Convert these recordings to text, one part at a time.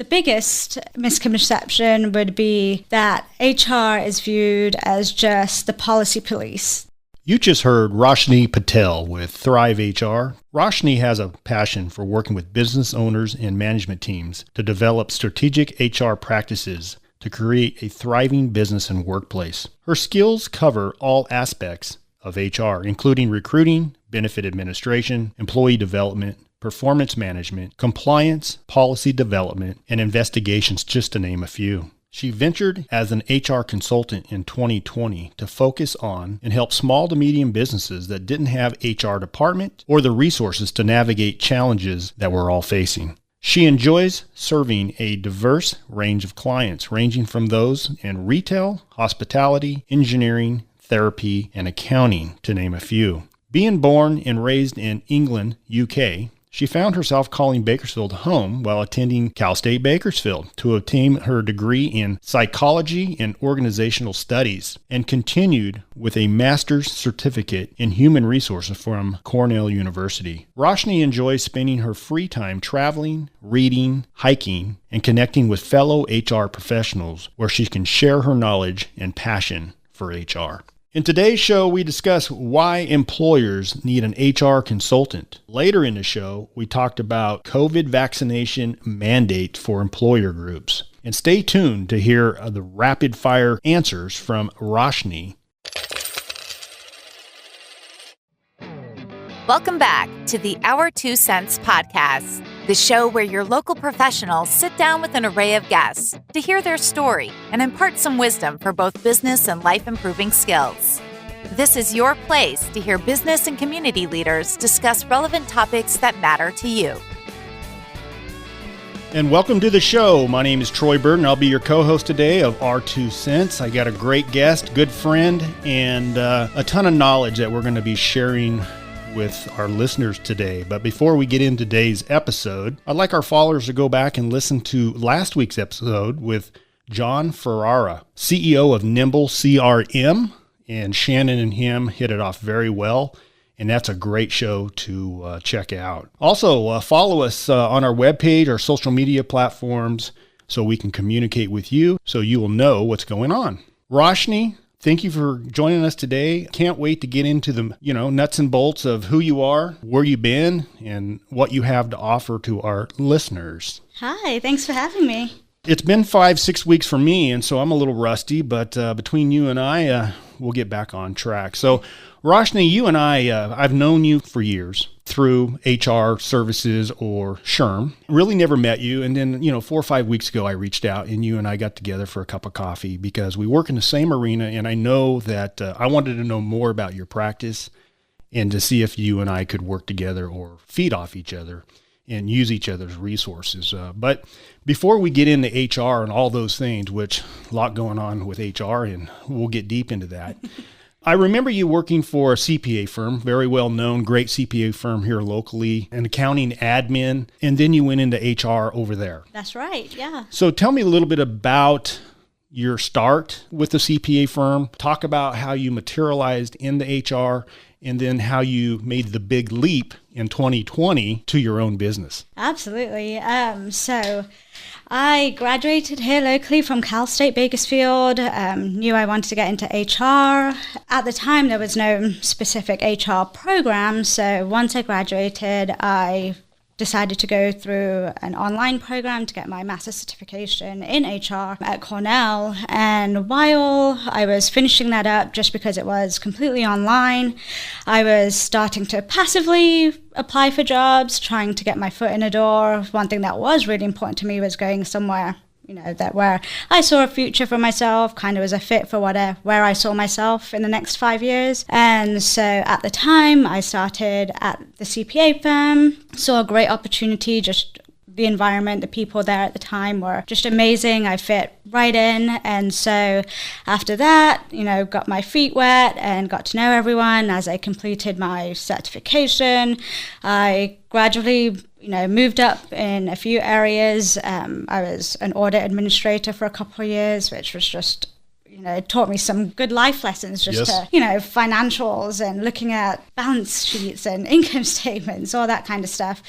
The biggest misconception would be that HR is viewed as just the policy police. You just heard Roshni Patel with Thrive HR. Roshni has a passion for working with business owners and management teams to develop strategic HR practices to create a thriving business and workplace. Her skills cover all aspects of HR, including recruiting, benefit administration, employee development, performance management, compliance, policy development, and investigations, just to name a few. She ventured as an HR consultant in 2020 to focus on and help small to medium businesses that didn't have HR department or the resources to navigate challenges that we're all facing. She enjoys serving a diverse range of clients, ranging from those in retail, hospitality, engineering, therapy, and accounting, to name a few. Being born and raised in England, UK, she found herself calling Bakersfield home while attending Cal State Bakersfield to obtain her degree in psychology and organizational studies, and continued with a master's certificate in human resources from Cornell University. Roshni enjoys spending her free time traveling, reading, hiking, and connecting with fellow HR professionals where she can share her knowledge and passion for HR. In today's show, we discuss why employers need an HR consultant. Later in the show, we talked about COVID vaccination mandate for employer groups. And stay tuned to hear the rapid fire answers from Roshni. Welcome back to the Our 2 Cents podcast, the show where your local professionals sit down with an array of guests to hear their story and impart some wisdom for both business and life-improving skills. This is your place to hear business and community leaders discuss relevant topics that matter to you. And welcome to the show. My name is Troy Burton. I'll be your co-host today of Our 2 Cents. I got a great guest, good friend, and a ton of knowledge that we're going to be sharing with our listeners today. But before we get into today's episode, I'd like our followers to go back and listen to last week's episode with John Ferrara, CEO of Nimble CRM, and Shannon and him hit it off very well. And that's a great show to check out. Also, follow us on our webpage, our social media platforms, so we can communicate with you, so you will know what's going on. Roshni, thank you for joining us today. Can't wait to get into the nuts and bolts of who you are, where you've been, and what you have to offer to our listeners. Hi, thanks for having me. It's been 5-6 weeks for me, and so I'm a little rusty, but between you and I, we'll get back on track. So, Roshni, you and I've known you for years through HR services or SHRM. Really never met you. And then, 4 or 5 weeks ago, I reached out and you and I got together for a cup of coffee because we work in the same arena. And I know that I wanted to know more about your practice and to see if you and I could work together or feed off each other and use each other's resources. But before we get into HR and all those things, which a lot going on with HR, and we'll get deep into that. I remember you working for a CPA firm, very well known, great CPA firm here locally, an accounting admin, and then you went into HR over there. That's right, yeah. So tell me a little bit about your start with the CPA firm. Talk about how you materialized in the HR, and then how you made the big leap in 2020 to your own business. Absolutely. So I graduated here locally from Cal State Bakersfield, knew I wanted to get into HR. At the time, there was no specific HR program, so once I graduated, I decided to go through an online program to get my master's certification in HR at Cornell. And while I was finishing that up, just because it was completely online, I was starting to passively apply for jobs, trying to get my foot in the door. One thing that was really important to me was going somewhere that where I saw a future for myself, kind of as a fit for where I saw myself in the next 5 years. And so at the time, I started at the CPA firm, saw a great opportunity, just the environment, the people there at the time were just amazing. I fit right in. And so after that, got my feet wet and got to know everyone. As I completed my certification, I gradually moved up in a few areas. I was an audit administrator for a couple of years, which was just, it taught me some good life lessons just to, financials and looking at balance sheets and income statements, all that kind of stuff.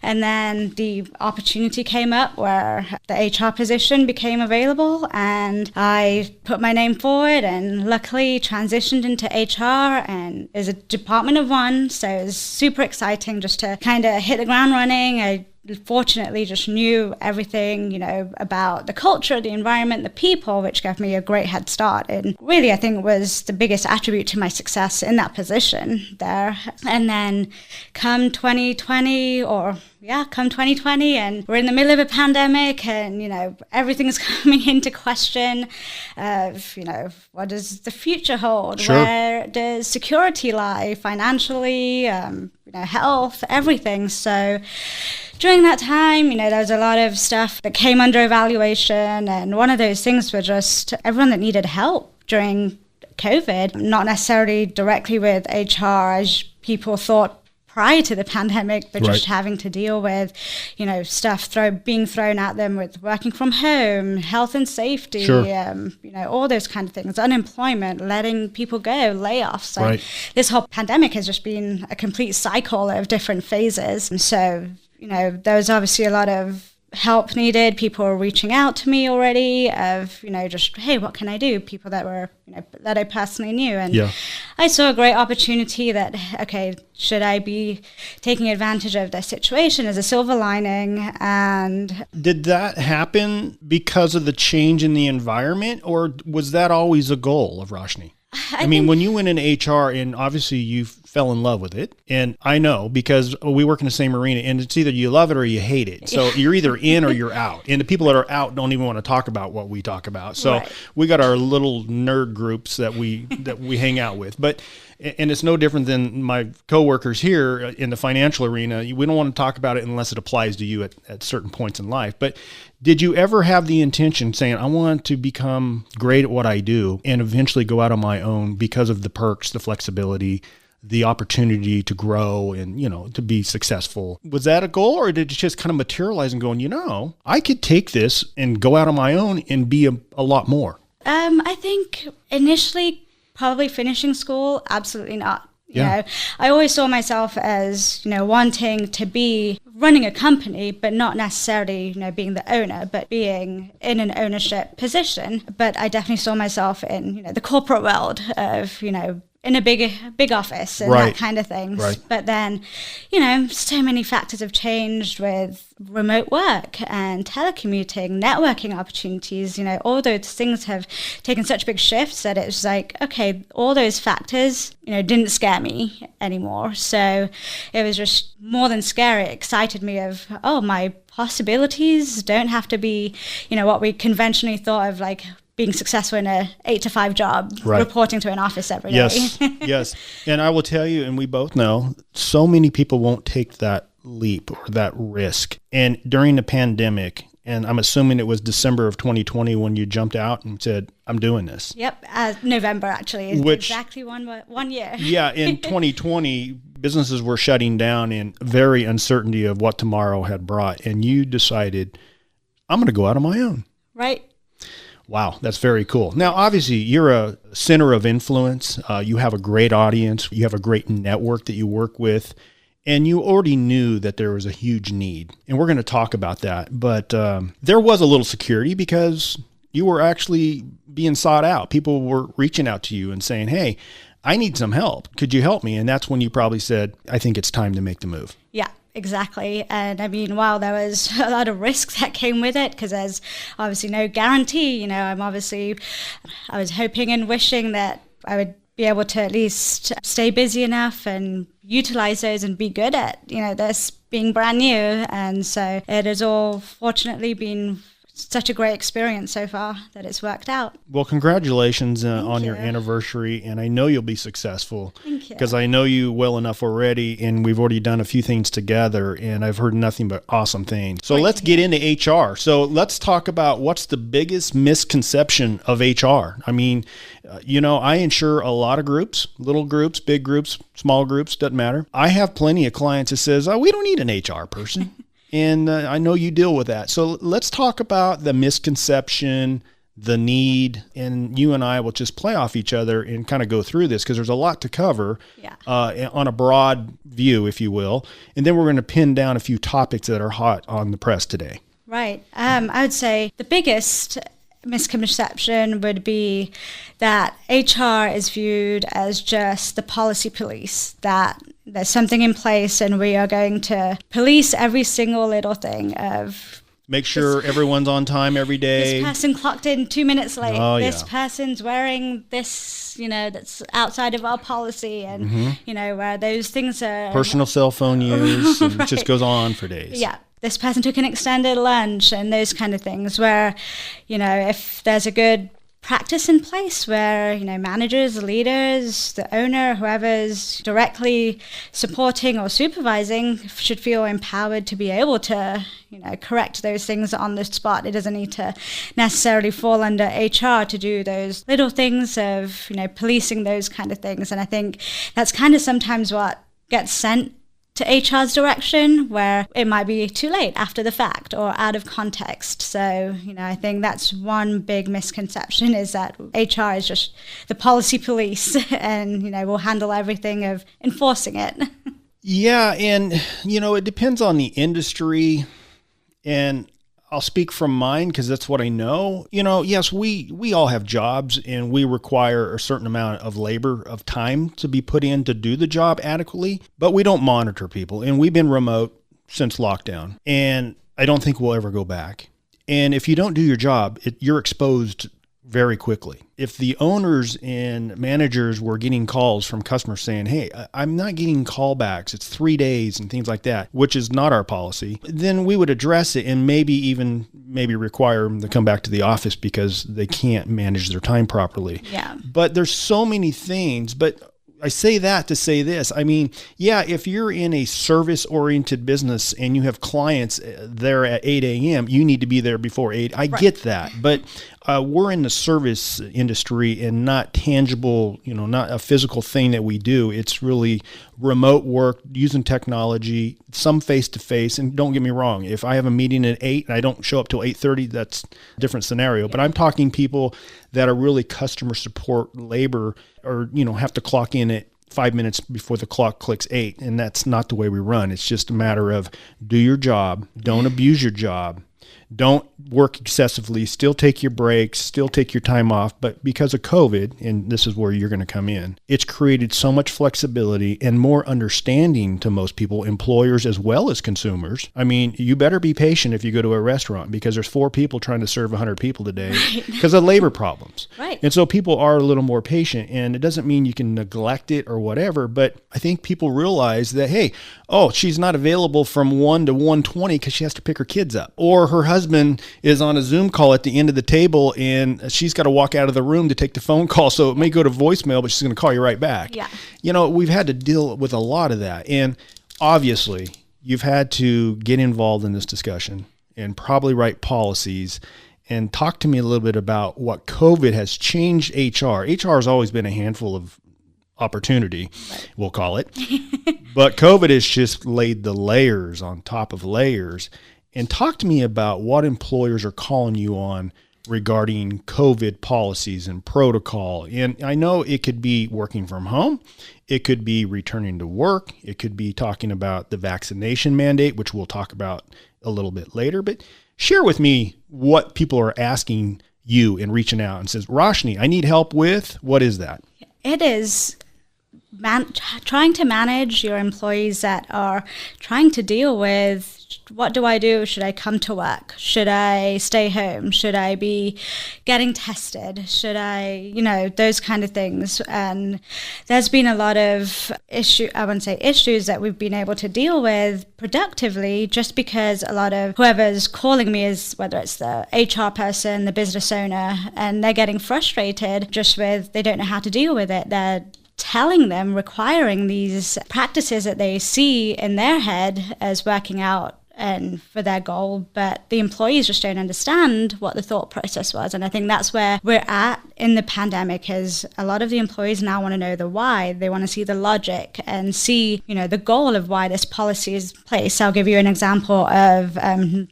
And then the opportunity came up where the HR position became available, and I put my name forward and luckily transitioned into HR, and it was a department of one. So it was super exciting just to kind of hit the ground running. I fortunately just knew everything, about the culture, the environment, the people, which gave me a great head start. And really, I think was the biggest attribute to my success in that position there. And then come 2020, and we're in the middle of a pandemic, and, everything's coming into question of, what does the future hold? Sure. Where does security lie financially, health, everything. So during that time, there was a lot of stuff that came under evaluation, and one of those things were just everyone that needed help during COVID, not necessarily directly with HR as people thought prior to the pandemic, but just having to deal with, stuff being thrown at them with working from home, health and safety, sure. All those kind of things, unemployment, letting people go, layoffs. So this whole pandemic has just been a complete cycle of different phases. And so, there was obviously a lot of help needed. People were reaching out to me already of, just, hey, what can I do? People that were, that I personally knew. And I saw a great opportunity that, okay, should I be taking advantage of the situation as a silver lining? And did that happen because of the change in the environment, or was that always a goal of Roshni? I mean, when you went in HR, and obviously you fell in love with it, and I know because we work in the same arena, and it's either you love it or you hate it. So you're either in or you're out. And the people that are out don't even want to talk about what we talk about. So we got our little nerd groups that we hang out with. But and it's no different than my coworkers here in the financial arena. We don't want to talk about it unless it applies to you at certain points in life. But did you ever have the intention saying, I want to become great at what I do and eventually go out on my own because of the perks, the flexibility, the opportunity to grow and, to be successful? Was that a goal, or did it just kind of materialize and going, I could take this and go out on my own and be a lot more? I think initially probably finishing school, absolutely not. I always saw myself as, wanting to be running a company, but not necessarily, being the owner, but being in an ownership position. But I definitely saw myself in, the corporate world of, in a big office and that kind of things. Right. But then, so many factors have changed with remote work and telecommuting, networking opportunities, all those things have taken such big shifts that it was like, okay, all those factors, didn't scare me anymore. So it was just more than scary. It excited me of, my possibilities don't have to be, what we conventionally thought of, like being successful in a 8-to-5 job, reporting to an office every day. Yes. And I will tell you, and we both know, so many people won't take that leap or that risk. And during the pandemic, and I'm assuming it was December of 2020 when you jumped out and said, I'm doing this. Yep. November, actually. Exactly one year. Yeah. In 2020, businesses were shutting down in very uncertainty of what tomorrow had brought. And you decided, I'm going to go out on my own. Right. Wow, that's very cool. Now, obviously, you're a center of influence. You have a great audience. You have a great network that you work with. And you already knew that there was a huge need. And we're going to talk about that. But there was a little security because you were actually being sought out. People were reaching out to you and saying, hey, I need some help. Could you help me? And that's when you probably said, I think it's time to make the move. Yeah. Exactly. And I mean, while there was a lot of risk that came with it, because there's obviously no guarantee, I was hoping and wishing that I would be able to at least stay busy enough and utilize those and be good at, this being brand new. And so it has all fortunately been such a great experience so far that it's worked out. Well, congratulations on your anniversary, and I know you'll be successful. Thank you. Because I know you well enough already, and we've already done a few things together, and I've heard nothing but awesome things. So let's get into HR. So let's talk about what's the biggest misconception of HR. I mean, I insure a lot of groups, little groups, big groups, small groups, doesn't matter. I have plenty of clients that says, we don't need an HR person. And I know you deal with that. So let's talk about the misconception, the need, and you and I will just play off each other and kind of go through this because there's a lot to cover on a broad view, if you will. And then we're going to pin down a few topics that are hot on the press today. Right. I would say the biggest misconception would be that HR is viewed as just the policy police, that there's something in place and we are going to police every single little thing of make sure everyone's on time every day. This person clocked in 2 minutes late. Oh, this person's wearing this, that's outside of our policy. And, those things are... personal cell phone use. And right. It just goes on for days. Yeah. This person took an extended lunch and those kind of things where, if there's a good practice in place where, managers, leaders, the owner, whoever's directly supporting or supervising should feel empowered to be able to, correct those things on the spot. It doesn't need to necessarily fall under HR to do those little things of, policing those kind of things. And I think that's kind of sometimes what gets sent to HR's direction, where it might be too late after the fact or out of context. So, I think that's one big misconception, is that HR is just the policy police and, will handle everything of enforcing it. Yeah, and, it depends on the industry, and I'll speak from mine because that's what I know. Yes, we all have jobs and we require a certain amount of labor, of time to be put in to do the job adequately, but we don't monitor people. And we've been remote since lockdown, and I don't think we'll ever go back. And if you don't do your job, you're exposed very quickly. If the owners and managers were getting calls from customers saying, hey, I'm not getting callbacks, it's 3 days and things like that, which is not our policy, then we would address it and maybe require them to come back to the office because they can't manage their time properly. Yeah. But there's so many things, but I say that to say this. I mean, yeah, if you're in a service-oriented business and you have clients there at 8 a.m., you need to be there before 8. I get that. But we're in the service industry and not tangible, not a physical thing that we do. It's really remote work, using technology, some face-to-face. And don't get me wrong, if I have a meeting at 8 and I don't show up till 8:30, that's a different scenario. But I'm talking people that are really customer support labor, or, have to clock in at 5 minutes before the clock clicks 8. And that's not the way we run. It's just a matter of do your job, don't abuse your job, don't work excessively, still take your breaks, still take your time off. But because of COVID, and this is where you're going to come in, it's created so much flexibility and more understanding to most people, employers as well as consumers. I mean, you better be patient if you go to a restaurant because there's 4 people trying to serve 100 people today because of labor problems. Right. And so people are a little more patient, and it doesn't mean you can neglect it or whatever, but I think people realize that, hey, she's not available from 1 to 1:20 because she has to pick her kids up, or her husband is on a Zoom call at the end of the table and she's got to walk out of the room to take the phone call. So it may go to voicemail, but she's going to call you right back. Yeah. We've had to deal with a lot of that. And obviously you've had to get involved in this discussion and probably write policies and talk to me a little bit about what COVID has changed HR. HR has always been a handful of opportunity, we'll call it. But COVID has just laid the layers on top of layers. And talk to me about what employers are calling you on regarding COVID policies and protocol. And I know it could be working from home. It could be returning to work. It could be talking about the vaccination mandate, which we'll talk about a little bit later. But share with me what people are asking you and reaching out and says, Roshni, I need help with. What is that? It is trying to manage your employees that are trying to deal with, what do I do? Should I come to work? Should I stay home? Should I be getting tested? Should I, those kind of things. And there's been a lot of issues that we've been able to deal with productively, just because a lot of whoever's calling me is, whether it's the HR person, the business owner, and they're getting frustrated just with, they don't know how to deal with it. They're telling them, requiring these practices that they see in their head as working out and for their goal, but the employees just don't understand what the thought process was. And I think that's where we're at in the pandemic, is a lot of the employees now want to know the why. They want to see the logic and see, the goal of why this policy is in place. I'll give you an example of,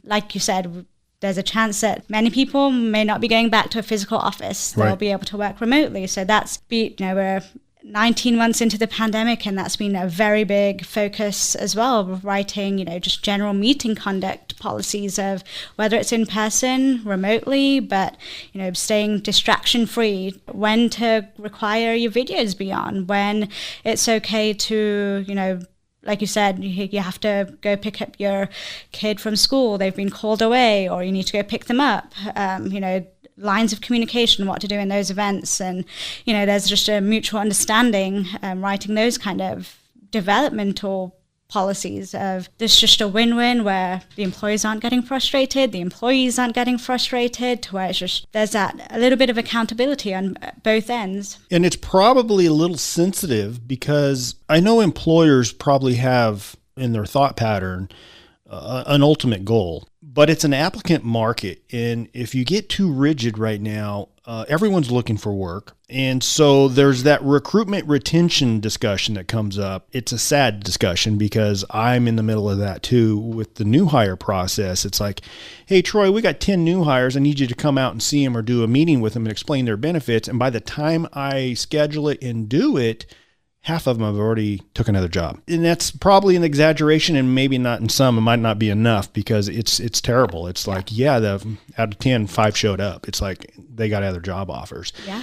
like you said, there's a chance that many people may not be going back to a physical office. They'll be able to work remotely. So we're 19 months into the pandemic, and that's been a very big focus as well, writing, just general meeting conduct policies of whether it's in person, remotely, but, staying distraction free, when to require your videos be on, when it's okay to, like you said, you have to go pick up your kid from school, they've been called away, or you need to go pick them up, lines of communication, what to do in those events. And, there's just a mutual understanding, writing those kind of developmental policies of there's just a win-win where the employees aren't getting frustrated, the employees aren't getting frustrated, to where it's just there's that a little bit of accountability on both ends. And it's probably a little sensitive because I know employers probably have in their thought pattern an ultimate goal, but it's an applicant market. And if you get too rigid right now, everyone's looking for work. And so there's that recruitment retention discussion that comes up. It's a sad discussion because I'm in the middle of that too with the new hire process. It's like, hey, Troy, we got 10 new hires. I need you to come out and see them or do a meeting with them and explain their benefits. And by the time I schedule it and do it, half of them have already took another job. And that's probably an exaggeration, and maybe not in some, it might not be enough because it's terrible. It's like, out of 10, 5 showed up. It's like they got other job offers. Yeah.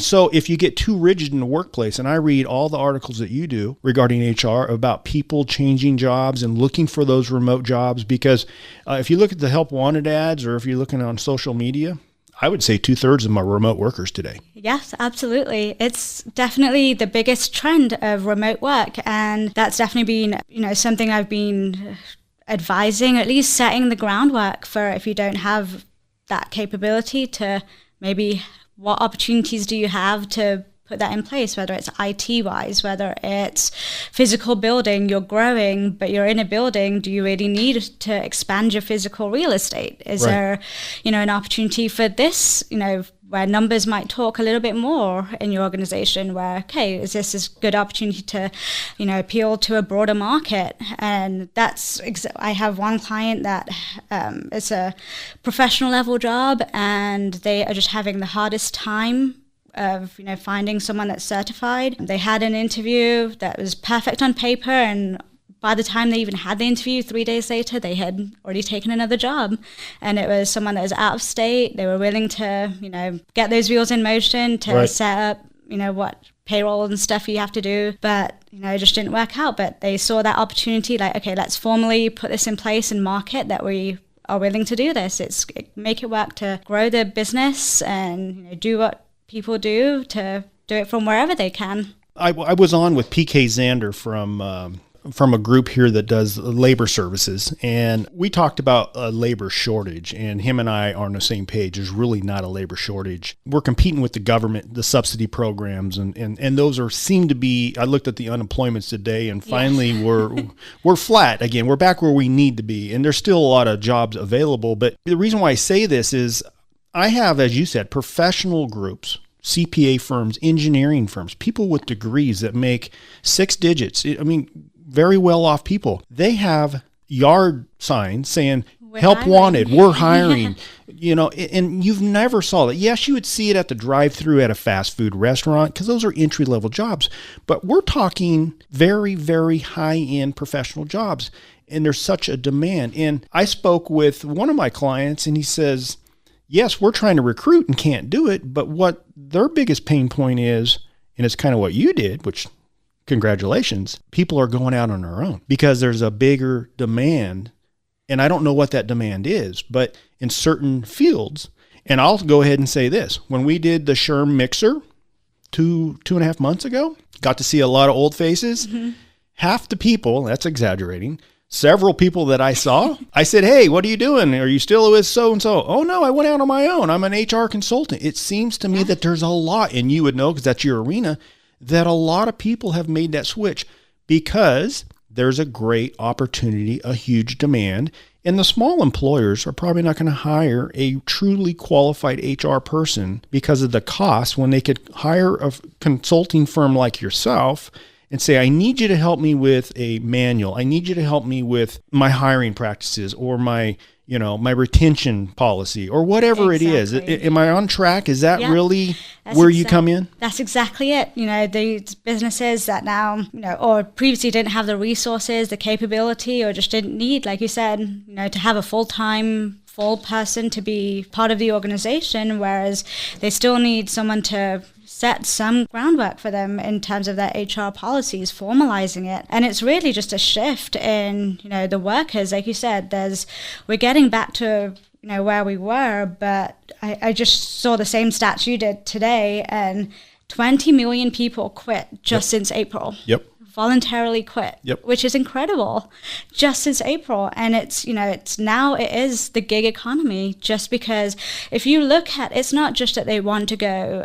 So if you get too rigid in the workplace, and I read all the articles that you do regarding HR about people changing jobs and looking for those remote jobs, because if you look at the help wanted ads, or if you're looking on social media, I would say 2/3 of them are remote workers today. Yes, absolutely. It's definitely the biggest trend of remote work. And that's definitely been, something I've been advising, at least setting the groundwork for if you don't have that capability to maybe what opportunities do you have to put that in place, whether it's IT-wise, whether it's physical building, you're growing, but you're in a building, do you really need to expand your physical real estate? Is there, an opportunity for this, where numbers might talk a little bit more in your organization, where, okay, is this a good opportunity to, appeal to a broader market? And I have one client that it's a professional level job, and they are just having the hardest time of finding someone that's certified. They had an interview that was perfect on paper, and by the time they even had the interview, 3 days later, they had already taken another job. And it was someone that was out of state. They were willing to, get those wheels in motion to set up, what payroll and stuff you have to do. But, it just didn't work out. But they saw that opportunity, like, okay, let's formally put this in place and market that we are willing to do this. Make it work to grow the business and, do what people do to do it from wherever they can. I was on with PK Zander from a group here that does labor services, and we talked about a labor shortage, and him and I are on the same page. There's really not a labor shortage. We're competing with the government, the subsidy programs, and those seem to be, I looked at the unemployments today, and finally we're flat again. We're back where we need to be, and there's still a lot of jobs available. But the reason why I say this is I have, as you said, professional groups, CPA firms, engineering firms, people with degrees that make 6 digits. Very well off people. They have yard signs saying, help wanted, we're hiring, and you've never saw that. Yes, you would see it at the drive-through at a fast food restaurant because those are entry-level jobs. But we're talking very, very high-end professional jobs, and there's such a demand. And I spoke with one of my clients, and he says, yes, we're trying to recruit and can't do it, but what their biggest pain point is, and it's kind of what you did, which congratulations, people are going out on their own because there's a bigger demand. And I don't know what that demand is, but in certain fields, and I'll go ahead and say this, when we did the SHRM mixer two and a half months ago, got to see a lot of old faces. Mm-hmm. Half the people, that's exaggerating, several people that I saw, I said, hey, what are you doing? Are you still with so-and-so? Oh, no, I went out on my own. I'm an HR consultant. It seems to me that there's a lot, and you would know because that's your arena, that a lot of people have made that switch because there's a great opportunity, a huge demand, and the small employers are probably not going to hire a truly qualified HR person because of the cost when they could hire a consulting firm like yourself and say, I need you to help me with a manual. I need you to help me with my hiring practices or my, my retention policy or whatever it is. Am I on track? Is that really where you come in? That's exactly it. These businesses that now, or previously didn't have the resources, the capability, or just didn't need, like you said, to have a full person to be part of the organization, whereas they still need someone to set some groundwork for them in terms of their HR policies, formalizing it. And it's really just a shift in, the workers. Like you said, we're getting back to, where we were, but I just saw the same stats you did today, and 20 million people quit just since April. Yep. Voluntarily quit, which is incredible, just since April. And it is the gig economy, just because if you look at, it's not just that they want to go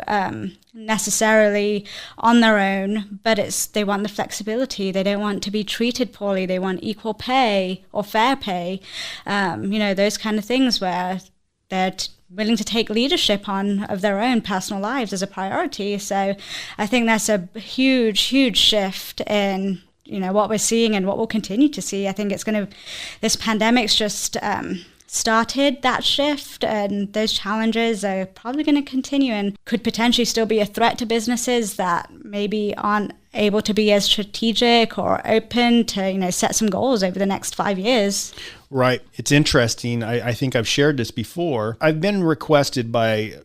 necessarily on their own, but they want the flexibility. They don't want to be treated poorly. They want equal pay or fair pay, those kind of things where they're willing to take leadership of their own personal lives as a priority. So I think that's a huge, huge shift in, what we're seeing and what we'll continue to see. I think this pandemic's just started that shift, and those challenges are probably going to continue and could potentially still be a threat to businesses that maybe aren't able to be as strategic or open to, set some goals over the next 5 years. Right. It's interesting. I think I've shared this before. I've been requested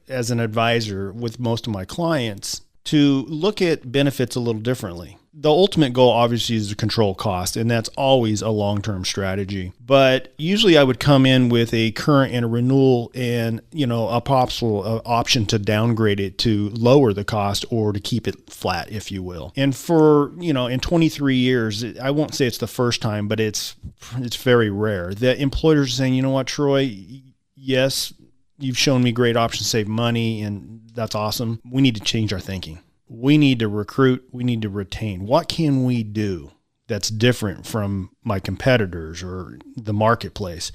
as an advisor with most of my clients to look at benefits a little differently. The ultimate goal obviously is to control cost, and that's always a long-term strategy. But usually I would come in with a current and a renewal and, a possible option to downgrade it to lower the cost or to keep it flat, if you will. And for, in 23 years, I won't say it's the first time, but it's very rare that employers are saying, you know what, Troy, yes, you've shown me great options to save money, and that's awesome. We need to change our thinking. We need to recruit. We need to retain. What can we do that's different from my competitors or the marketplace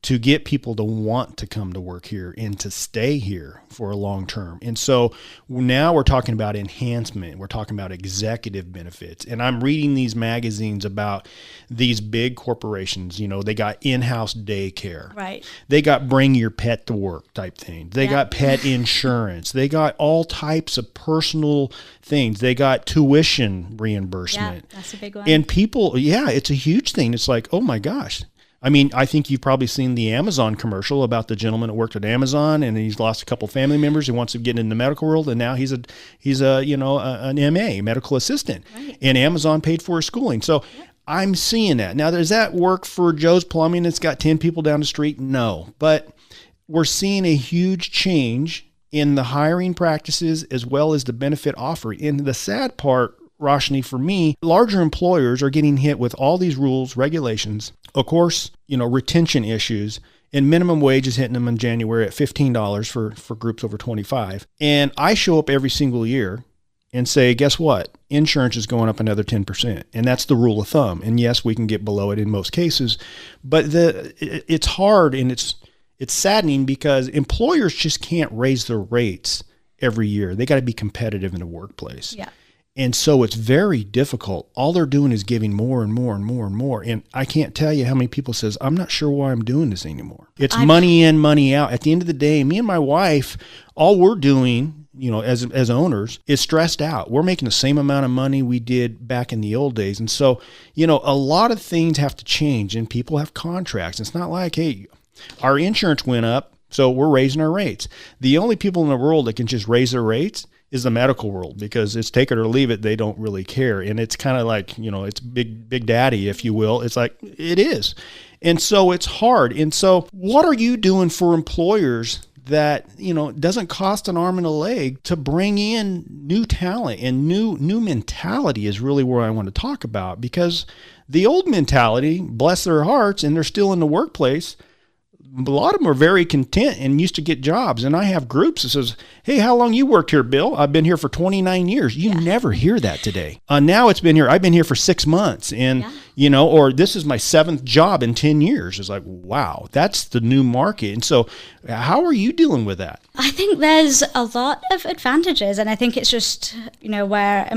to get people to want to come to work here and to stay here for a long term? And so now we're talking about enhancement. We're talking about executive benefits. And I'm reading these magazines about these big corporations. They got in-house daycare. Right. They got bring your pet to work type thing. They got pet insurance. They got all types of personal things. They got tuition reimbursement. Yeah, that's a big one. And people, it's a huge thing. It's like, oh my gosh. I mean, I think you've probably seen the Amazon commercial about the gentleman that worked at Amazon, and he's lost a couple family members. He wants to get in the medical world, and now he's an MA, medical assistant, and Amazon paid for his schooling. So I'm seeing that. Now, does that work for Joe's Plumbing that's got 10 people down the street? No, but we're seeing a huge change in the hiring practices as well as the benefit offering. And the sad part, Roshni, for me, larger employers are getting hit with all these rules, regulations, of course, retention issues, and minimum wage is hitting them in January at $15 for groups over 25. And I show up every single year and say, guess what? Insurance is going up another 10%. And that's the rule of thumb. And yes, we can get below it in most cases, but it's hard, and it's saddening because employers just can't raise their rates every year. They got to be competitive in the workplace. Yeah. And so it's very difficult. All they're doing is giving more and more and more and more. And I can't tell you how many people says, I'm not sure why I'm doing this anymore. It's money in, money out. At the end of the day, me and my wife, all we're doing, as owners, is stressed out. We're making the same amount of money we did back in the old days. And so, a lot of things have to change, and people have contracts. It's not like, hey, our insurance went up, so we're raising our rates. The only people in the world that can just raise their rates is the medical world, because it's take it or leave it. They don't really care. And it's kind of like, it's big daddy, if you will. It's like, it is. And so it's hard. And so what are you doing for employers that, doesn't cost an arm and a leg to bring in new talent and new mentality is really where I want to talk about, because the old mentality, bless their hearts, and they're still in the workplace. A lot of them are very content and used to get jobs. And I have groups that says, hey, how long you worked here, Bill? I've been here for 29 years. You never hear that today. Now I've been here for 6 months. And, or this is my 7th job in 10 years. It's like, wow, that's the new market. And so how are you dealing with that? I think there's a lot of advantages, and I think it's just, where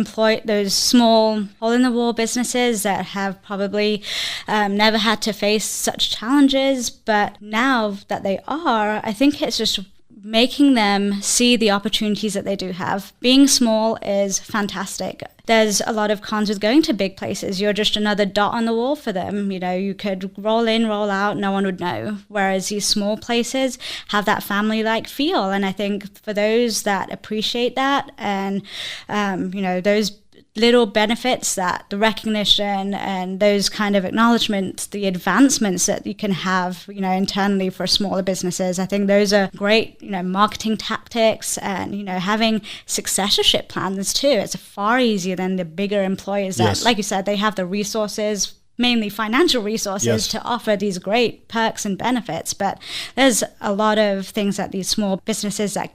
those small hole-in-the-wall businesses that have probably never had to face such challenges, but now that they are, I think it's just making them see the opportunities that they do have. Being small is fantastic. There's a lot of cons with going to big places. You're just another dot on the wall for them. You could roll in, roll out, no one would know. Whereas these small places have that family-like feel. And I think for those that appreciate that and, those little benefits, that the recognition and those kind of acknowledgements, the advancements that you can have, internally for smaller businesses. I think those are great, marketing tactics and, having successorship plans too. It's far easier than the bigger employers that, Yes. like you said, they have the resources, mainly financial resources, Yes. to offer these great perks and benefits. But there's a lot of things that these small businesses that,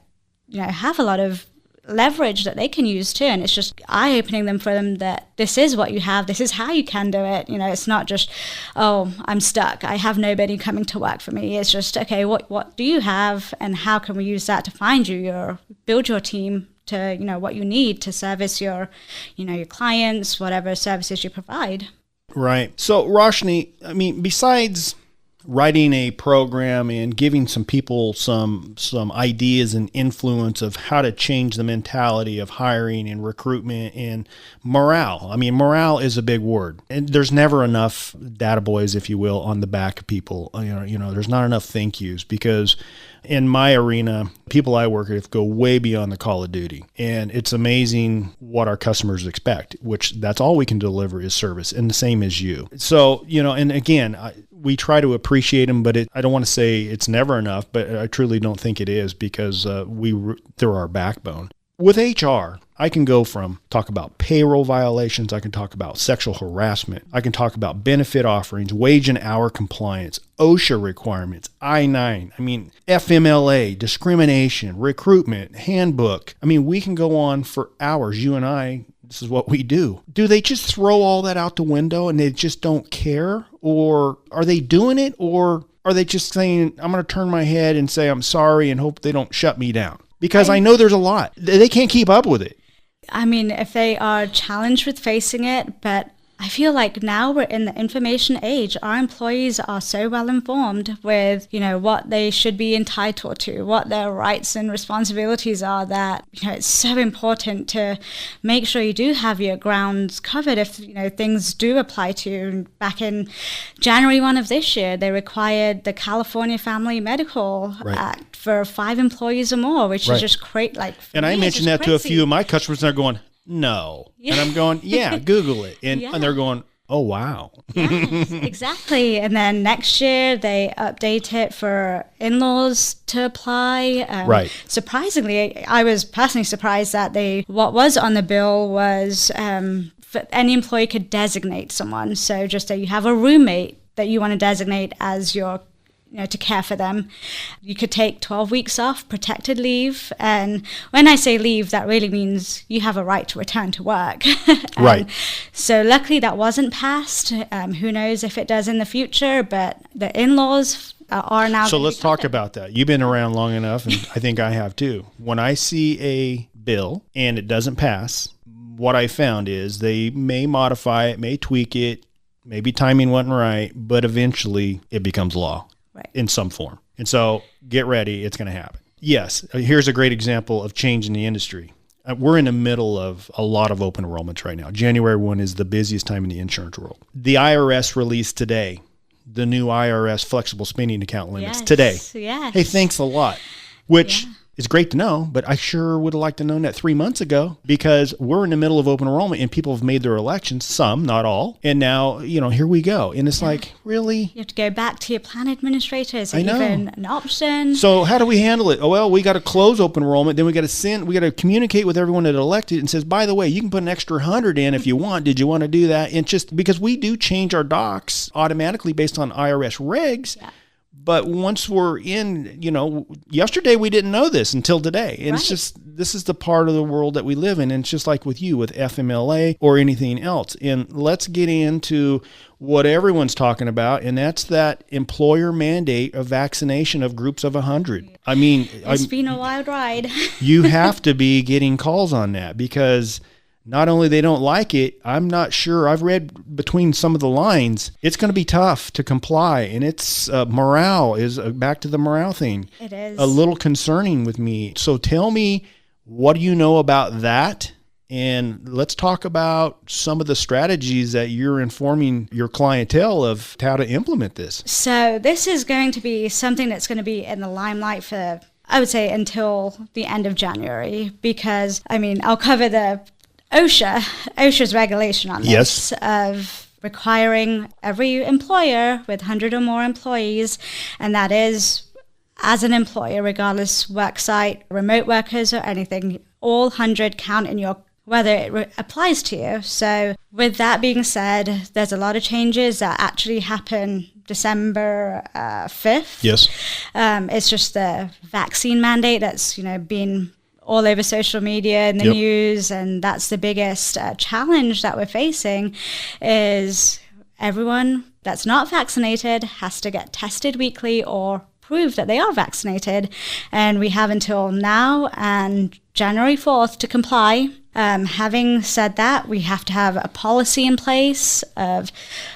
have a lot of leverage that they can use too, and it's just eye-opening them for them that this is what you have, this is how you can do it. It's not just, oh, I'm stuck, I have nobody coming to work for me. It's just, okay, what do you have, and how can we use that to find you, build your team to what you need to service your your clients, whatever services you provide. Right. So Roshni, besides writing a program and giving some people some ideas and influence of how to change the mentality of hiring and recruitment and morale. Morale is a big word, and there's never enough data boys, if you will, on the back of people. There's not enough thank yous, because in my arena, people I work with go way beyond the call of duty, and it's amazing what our customers expect, which that's all we can deliver is service, and the same as you. So, and again, we try to appreciate them, but I don't want to say it's never enough, but I truly don't think it is, because they're our backbone. With HR, I can go from talk about payroll violations, I can talk about sexual harassment, I can talk about benefit offerings, wage and hour compliance, OSHA requirements, I-9, FMLA, discrimination, recruitment, handbook. We can go on for hours. You and I, this is what we do. Do they just throw all that out the window and they just don't care? Or are they doing it? Or are they just saying, I'm going to turn my head and say I'm sorry and hope they don't shut me down? Because I know there's a lot. They can't keep up with it. If they are challenged with facing it, but I feel like now we're in the information age. Our employees are so well informed with, what they should be entitled to, what their rights and responsibilities are, that, it's so important to make sure you do have your grounds covered if, things do apply to you. Back in January 1 of this year, they required the California Family Medical Act for 5 employees or more, which is just great. And I mentioned that to a few of my customers, and they're going, no. Yeah. And I'm going, yeah, Google it. And they're going, oh, wow. Yes, exactly. And then next year they update it for in-laws to apply. Right. Surprisingly, I was personally surprised that what was on the bill was any employee could designate someone. So just that you have a roommate that you want to designate as your to care for them. You could take 12 weeks off, protected leave. And when I say leave, that really means you have a right to return to work. Right. So luckily that wasn't passed. Who knows if it does in the future, but the in-laws are now. So let's talk about that. You've been around long enough, and I think I have too. When I see a bill and it doesn't pass, what I found is they may modify it, may tweak it, maybe timing wasn't right, but eventually it becomes law. Right. In some form. And so get ready, it's going to happen. Yes, here's a great example of change in the industry. We're in the middle of a lot of open enrollments right now. January 1 is the busiest time in the insurance world. The IRS released today the new IRS flexible spending account limits today. Yes. Hey, thanks a lot. Which is great to know, but I sure would have liked to know that 3 months ago, because we're in the middle of open enrollment and people have made their elections, some, not all. And now, here we go. And it's like, really? You have to go back to your plan administrator. Is it even an option? So how do we handle it? Oh, well, we got to close open enrollment. Then we got to communicate with everyone that elected and says, by the way, you can put an extra 100 in if you want. Did you want to do that? And just because we do change our docs automatically based on IRS regs. Yeah. But once we're in, yesterday we didn't know this until today. And it's just, this is the part of the world that we live in. And it's just like with you, with FMLA or anything else. And let's get into what everyone's talking about, and that's that employer mandate of vaccination of groups of 100. I mean, it's been a wild ride. You have to be getting calls on that because not only they don't like it, I'm not sure. I've read between some of the lines, it's going to be tough to comply. And it's morale is back to the morale thing. It is a little concerning with me. So tell me, what do you know about that? And let's talk about some of the strategies that you're informing your clientele of how to implement this. So this is going to be something that's going to be in the limelight for, I would say, until the end of January, because, I mean, I'll cover the OSHA's regulation on this of requiring every employer with 100 or more employees, and that is as an employer, regardless work site, remote workers or anything, all 100 count in your whether it applies to you. So with that being said, there's a lot of changes that actually happen December 5th. Yes. It's just the vaccine mandate that's, been all over social media and the news, and that's the biggest challenge that we're facing is everyone that's not vaccinated has to get tested weekly or prove that they are vaccinated. And we have until now and January 4th to comply. Having said that, we have to have a policy in place of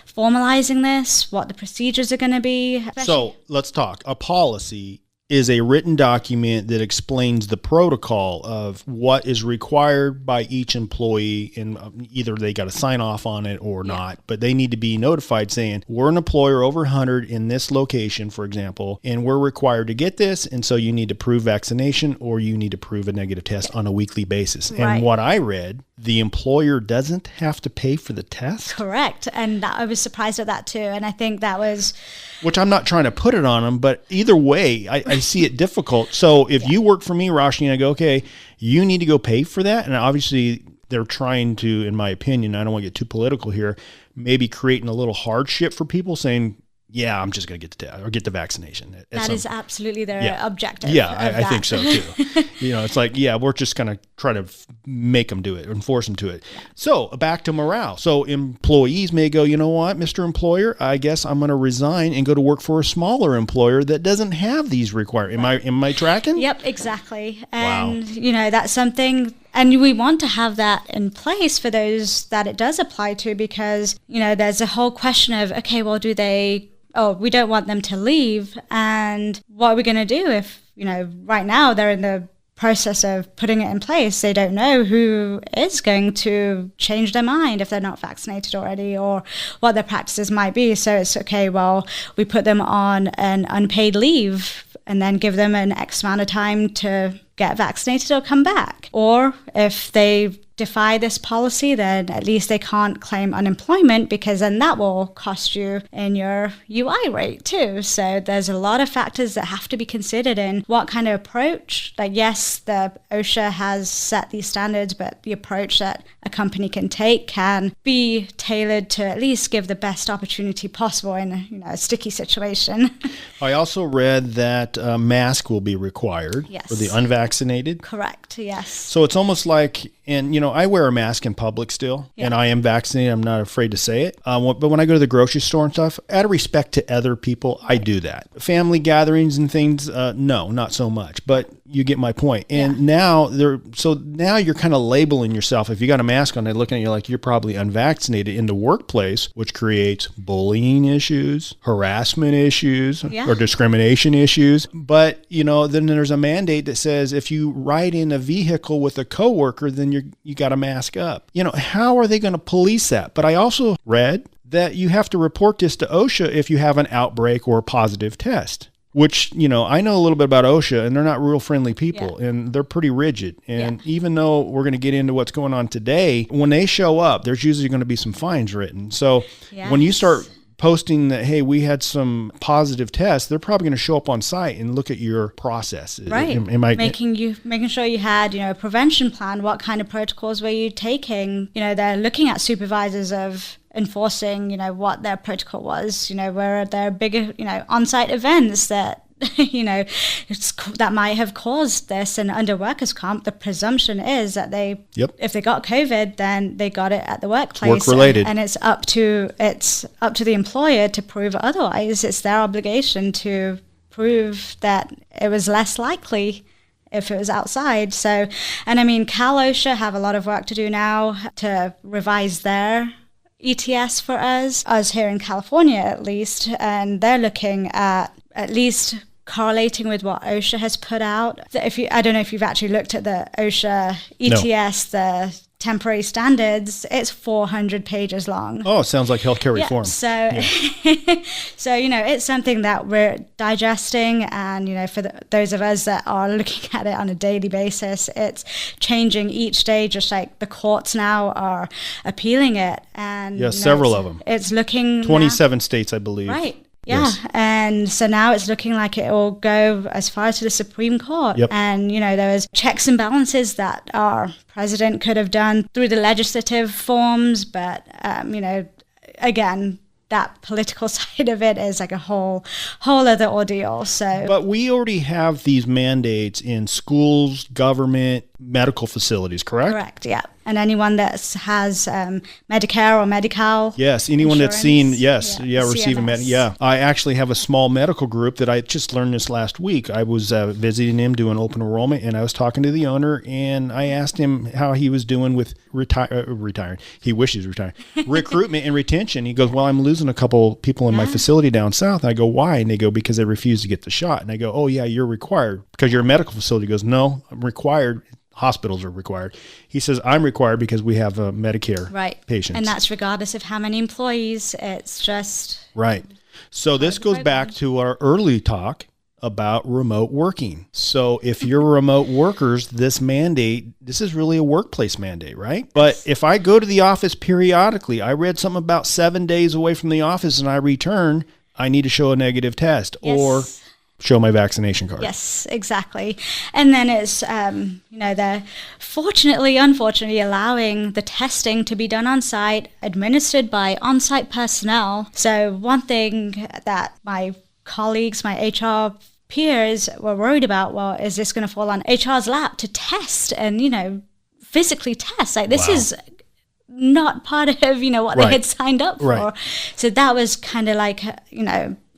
formalizing this, what the procedures are going to be. So let's talk. A policy is a written document that explains the protocol of what is required by each employee, and either they got to sign off on it or not, but they need to be notified saying, we're an employer over 100 in this location, for example, and we're required to get this, and so you need to prove vaccination or you need to prove a negative test on a weekly basis. Right. And what I read, the employer doesn't have to pay for the test. Correct. And I was surprised at that too. And I think that was... Which I'm not trying to put it on them, but either way, I see it difficult. So if you work for me, Roshni, and I go, okay, you need to go pay for that. And obviously they're trying to, in my opinion, I don't want to get too political here, maybe creating a little hardship for people saying, yeah, I'm just going to get the test or get the vaccination. That is absolutely their objective. Yeah, I think so too. It's like, we're just going to try to make them do it, enforce them to it. So back to morale. So employees may go, you know what, Mr. Employer, I guess I'm going to resign and go to work for a smaller employer that doesn't have these requirements. Am I tracking? Yep, exactly. And, that's something... And we want to have that in place for those that it does apply to, because, there's a whole question of, okay, well, we don't want them to leave. And what are we going to do if, right now they're in the process of putting it in place? They don't know who is going to change their mind if they're not vaccinated already, or what their practices might be. So it's okay, well, we put them on an unpaid leave and then give them an X amount of time to get vaccinated or come back. Or if they defy this policy, then at least they can't claim unemployment, because then that will cost you in your UI rate too. So there's a lot of factors that have to be considered in what kind of approach. Like, yes, the OSHA has set these standards, but the approach that a company can take can be tailored to at least give the best opportunity possible in a sticky situation. I also read that a mask will be required for the unvaccinated. Correct, yes. So it's almost like, and I wear a mask in public still, and I am vaccinated. I'm not afraid to say it. But when I go to the grocery store and stuff, out of respect to other people, I do that. Family gatherings and things, no, not so much. But you get my point. And now you're kind of labeling yourself. If you got a mask on, they're looking at you like you're probably unvaccinated in the workplace, which creates bullying issues, harassment issues, or discrimination issues. But then there's a mandate that says if you ride in a vehicle with a coworker, then you got to mask up. How are they going to police that? But I also read that you have to report this to OSHA if you have an outbreak or a positive test. Which, I know a little bit about OSHA, and they're not real friendly people, and they're pretty rigid. And even though we're going to get into what's going on today, when they show up, there's usually going to be some fines written. So when you start posting that, hey, we had some positive tests, they're probably going to show up on site and look at your process. Right. Making sure you had, a prevention plan. What kind of protocols were you taking? They're looking at supervisors of enforcing, what their protocol was. Where there bigger, on-site events that that might have caused this. And under workers' comp, the presumption is that if they got COVID, then they got it at the workplace. Work-related. And it's up to the employer to prove otherwise. It's their obligation to prove that it was less likely if it was outside. So, and I mean, Cal OSHA have a lot of work to do now to revise their ETS for us here in California at least, and they're looking at least correlating with what OSHA has put out. I don't know if you've actually looked at the OSHA ETS, No. The temporary standards, it's 400 pages long. Oh, it sounds like healthcare reform. So, so it's something that we're digesting, and for those of us that are looking at it on a daily basis, it's changing each day. Just like the courts now are appealing it, and several of them. It's looking 27 states, I believe. Right. Yeah, Yes. and so now it's looking like it will go as far as to the Supreme Court. Yep. And, there was checks and balances that our president could have done through the legislative forms. But, again, that political side of it is like a whole other ordeal. So, But we already have these mandates in schools, government, medical facilities, correct? correct, yeah. And anyone that has Medicare or Medi-Cal. Yes, anyone that's seen, insurance, receiving CMS. I actually have a small medical group that I just learned this last week. I was visiting him doing open enrollment, and I was talking to the owner, and I asked him how he was doing with retiring. He wishes he was retiring. Recruitment and retention. He goes, well, I'm losing a couple people in my facility down south. I go, why? And they go, because they refuse to get the shot. And I go, oh, yeah, you're required because you're a medical facility. He goes, no, I'm required. Hospitals are required. He says, I'm required because we have Medicare patients. And that's regardless of how many employees. It's just... Right. So this goes back to our early talk about remote working. So if you're remote workers, this is really a workplace mandate, right? But if I go to the office periodically, I read something about 7 days away from the office and I return, I need to show a negative test or show my vaccination card. Yes, exactly. And then it's, they're unfortunately allowing the testing to be done on site, administered by on-site personnel. So one thing that my colleagues, my HR peers were worried about, well, is this going to fall on HR's lap to test and, physically test? Like this is not part of, what they had signed up for. So that was kind of like,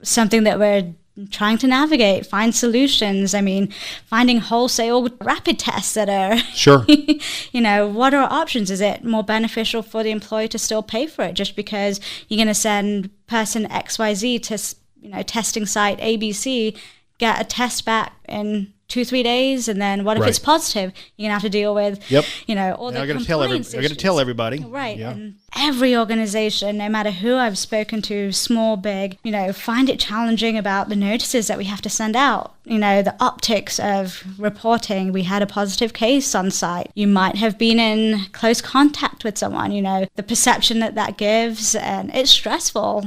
something that we're trying to navigate, find solutions. I mean, finding wholesale rapid tests that are, what are options? Is it more beneficial for the employee to still pay for it just because you're going to send person XYZ to, testing site ABC, get a test back in 2-3 days, and then what if it's positive? You're gonna have to deal with, all the compliance issues. I got to tell everybody, right? Yeah. And every organization, no matter who I've spoken to, small, big, find it challenging about the notices that we have to send out. The optics of reporting. We had a positive case on site. You might have been in close contact with someone. The perception that gives, and it's stressful.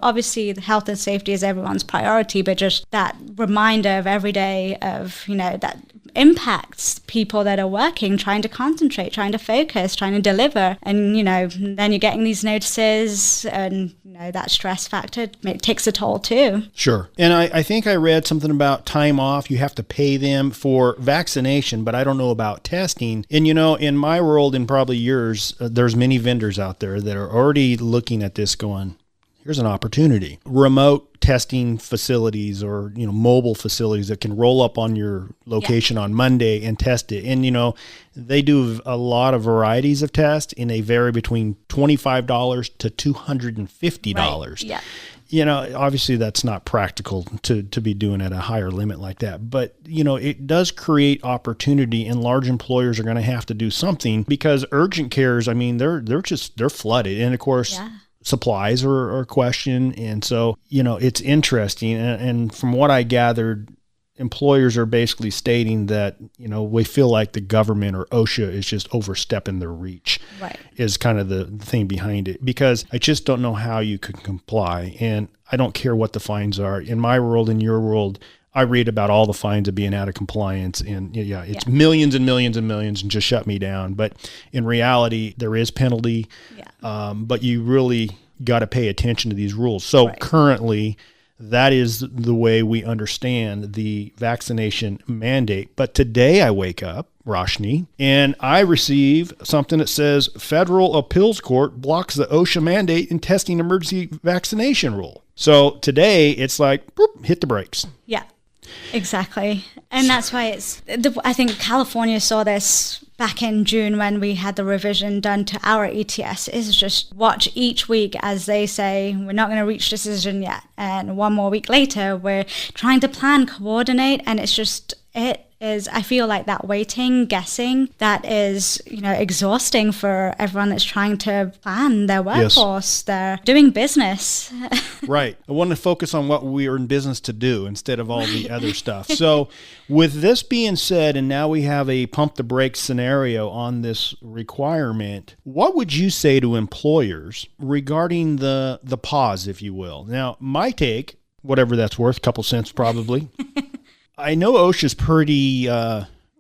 Obviously, the health and safety is everyone's priority, but just that reminder of every day of that impacts people that are working, trying to concentrate, trying to focus, trying to deliver. And, then you're getting these notices and, that stress factor takes a toll too. Sure. And I think I read something about time off. You have to pay them for vaccination, but I don't know about testing. And, in my world and probably yours, there's many vendors out there that are already looking at this going, here's an opportunity. Remote testing facilities or, mobile facilities that can roll up on your location on Monday and test it. And, they do a lot of varieties of tests, and they vary between $25 to $250. Right. Yeah. Obviously that's not practical to be doing at a higher limit like that. But, it does create opportunity, and large employers are going to have to do something because urgent cares, I mean, they're flooded. And of course, supplies are a question. And so, it's interesting. And from what I gathered, employers are basically stating that, we feel like the government or OSHA is just overstepping their reach, is kind of the thing behind it, because I just don't know how you could comply. And I don't care what the fines are. In my world, in your world, I read about all the fines of being out of compliance, and it's millions and millions and millions, and just shut me down. But in reality, there is penalty, but you really got to pay attention to these rules. So currently, that is the way we understand the vaccination mandate. But today I wake up, Roshni, and I receive something that says Federal Appeals Court blocks the OSHA mandate in testing emergency vaccination rule. So today it's like, boop, hit the brakes. Yeah, exactly. And that's why I think California saw this back in June when we had the revision done to our ETS, is just watch each week as they say, we're not going to reach decision yet. And one more week later, we're trying to plan, coordinate, and it's just, I feel like that waiting, guessing, that is, exhausting for everyone that's trying to plan their workforce. Yes. They're doing business. Right. I want to focus on what we are in business to do instead of all the other stuff. So with this being said, and now we have a pump the brakes scenario on this requirement, what would you say to employers regarding the pause, if you will? Now, my take, whatever that's worth, a couple cents probably. I know OSHA's pretty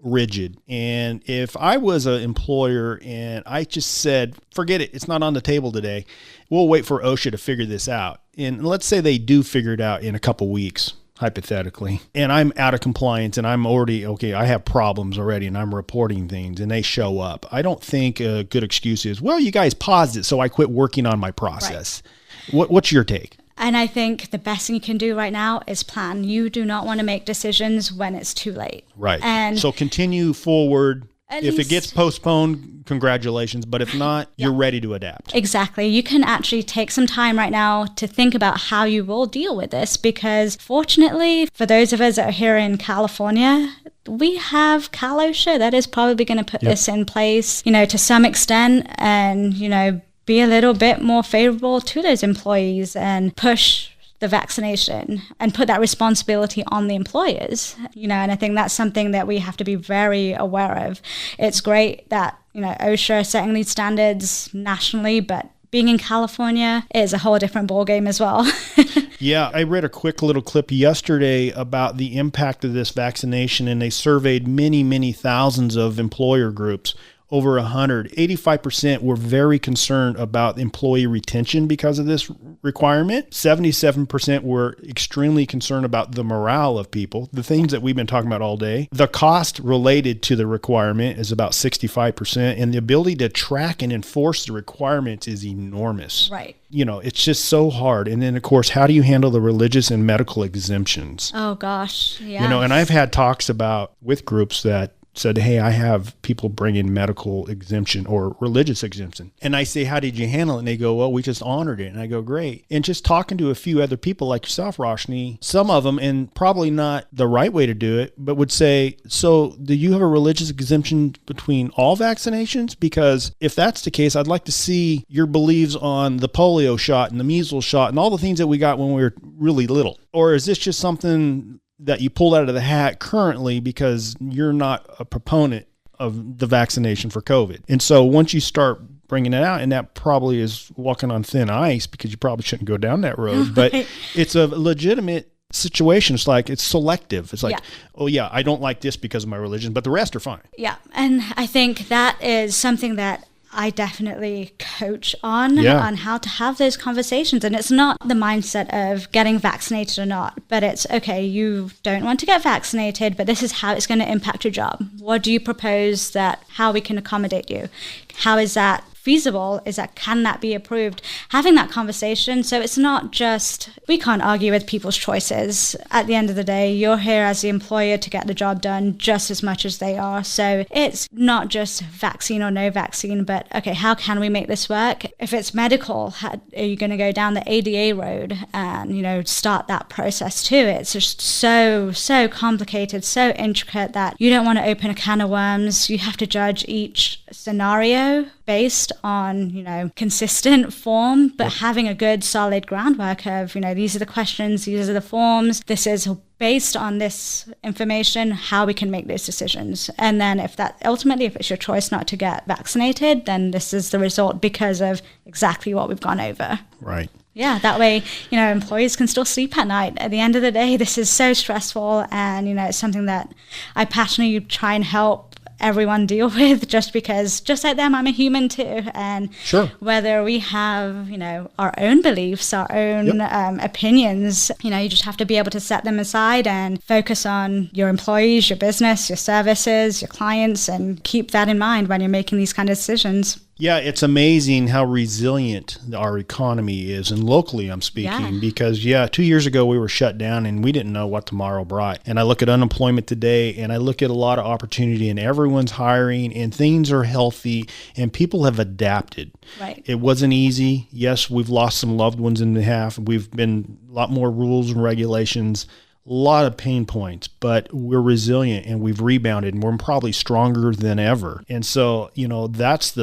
rigid, and if I was an employer and I just said, forget it, it's not on the table today, we'll wait for OSHA to figure this out. And let's say they do figure it out in a couple weeks, hypothetically, and I'm out of compliance and I'm already, I have problems already and I'm reporting things and they show up. I don't think a good excuse is, well, you guys paused it, so I quit working on my process. Right. What's your take? And I think the best thing you can do right now is plan. You do not want to make decisions when it's too late. Right. And so continue forward. If it gets postponed, congratulations. But if not, you're ready to adapt. Exactly. You can actually take some time right now to think about how you will deal with this, because fortunately, for those of us that are here in California, we have Cal OSHA that is probably going to put this in place, to some extent, and, be a little bit more favorable to those employees and push the vaccination and put that responsibility on the employers, and I think that's something that we have to be very aware of. It's great that, OSHA is setting these standards nationally, but being in California is a whole different ballgame as well. Yeah, I read a quick little clip yesterday about the impact of this vaccination, and they surveyed many, many thousands of employer groups. Over 100, 85% were very concerned about employee retention because of this requirement. 77% were extremely concerned about the morale of people, the things that we've been talking about all day. The cost related to the requirement is about 65%, and the ability to track and enforce the requirements is enormous. Right. It's just so hard. And then, of course, how do you handle the religious and medical exemptions? Oh, gosh. Yeah. And I've had talks with groups that said, hey, I have people bring in medical exemption or religious exemption. And I say, how did you handle it? And they go, well, we just honored it. And I go, great. And just talking to a few other people like yourself, Roshni, some of them, and probably not the right way to do it, but would say, so do you have a religious exemption between all vaccinations? Because if that's the case, I'd like to see your beliefs on the polio shot and the measles shot and all the things that we got when we were really little. Or is this just something that you pulled out of the hat currently because you're not a proponent of the vaccination for COVID? And so once you start bringing it out, and that probably is walking on thin ice because you probably shouldn't go down that road, but it's a legitimate situation. It's like, it's selective. It's like, I don't like this because of my religion, but the rest are fine. Yeah. And I think that is something that I definitely coach on how to have those conversations. And it's not the mindset of getting vaccinated or not, but it's, okay, you don't want to get vaccinated, but this is how it's going to impact your job. What do you propose how we can accommodate you? How is that feasible? Can that be approved? Having that conversation. So it's not just, we can't argue with people's choices. At the end of the day, you're here as the employer to get the job done just as much as they are. So it's not just vaccine or no vaccine, but okay, how can we make this work? If it's medical, are you going to go down the ADA road and, start that process too? It's just so complicated, so intricate that you don't want to open a can of worms. You have to judge each scenario based on, consistent form, but having a good solid groundwork of, these are the questions, these are the forms, this is based on this information, how we can make those decisions. And then if it's your choice not to get vaccinated, then this is the result because of exactly what we've gone over. Right. Yeah, that way, employees can still sleep at night. At the end of the day, this is so stressful, and, it's something that I passionately try and help everyone deal with, just because, just like them, I'm a human too. And Sure. whether we have, our own beliefs, our own opinions, you just have to be able to set them aside and focus on your employees, your business, your services, your clients, and keep that in mind when you're making these kind of decisions. Yeah, it's amazing how resilient our economy is. And locally, I'm speaking, because 2 years ago we were shut down and we didn't know what tomorrow brought. And I look at unemployment today and I look at a lot of opportunity, and everyone's hiring and things are healthy and people have adapted. Right. It wasn't easy. Yes, we've lost some loved ones in half. We've been a lot more rules and regulations. A lot of pain points, but we're resilient and we've rebounded and we're probably stronger than ever. And so, that's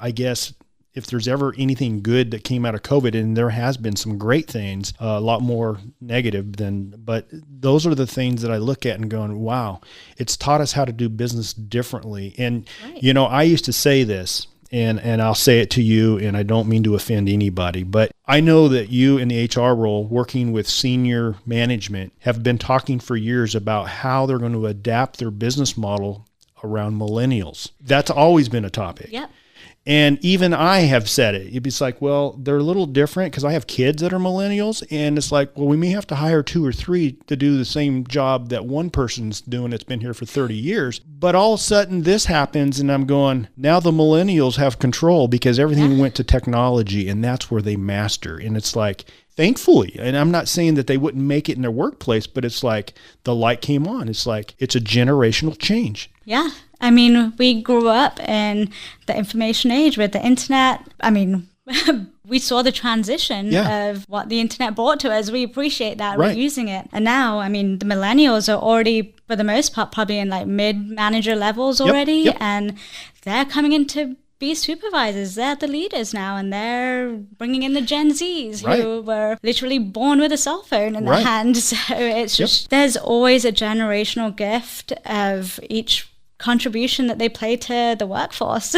I guess, if there's ever anything good that came out of COVID, and there has been some great things, a lot more negative but those are the things that I look at and going, wow, it's taught us how to do business differently. And, I used to say this, and I'll say it to you, and I don't mean to offend anybody, but I know that you in the HR role, working with senior management, have been talking for years about how they're going to adapt their business model around millennials. That's always been a topic. Yep. And even I have said it. It's like, well, they're a little different because I have kids that are millennials. And it's like, well, we may have to hire 2 or 3 to do the same job that one person's doing that's been here for 30 years. But all of a sudden this happens and I'm going, now the millennials have control because everything went to technology and that's where they master. And it's like, thankfully, and I'm not saying that they wouldn't make it in their workplace, but it's like the light came on. It's like, it's a generational change. Yeah. I mean, we grew up in the information age with the internet. I mean, we saw the transition of what the internet brought to us. We appreciate that. Right. We're using it. And now, I mean, the millennials are already, for the most part, probably in like mid-manager levels already. Yep. And they're coming in to be supervisors. They're the leaders now, and they're bringing in the Gen Zs who were literally born with a cell phone in their hand. So it's just, there's always a generational gift of each contribution that they play to the workforce.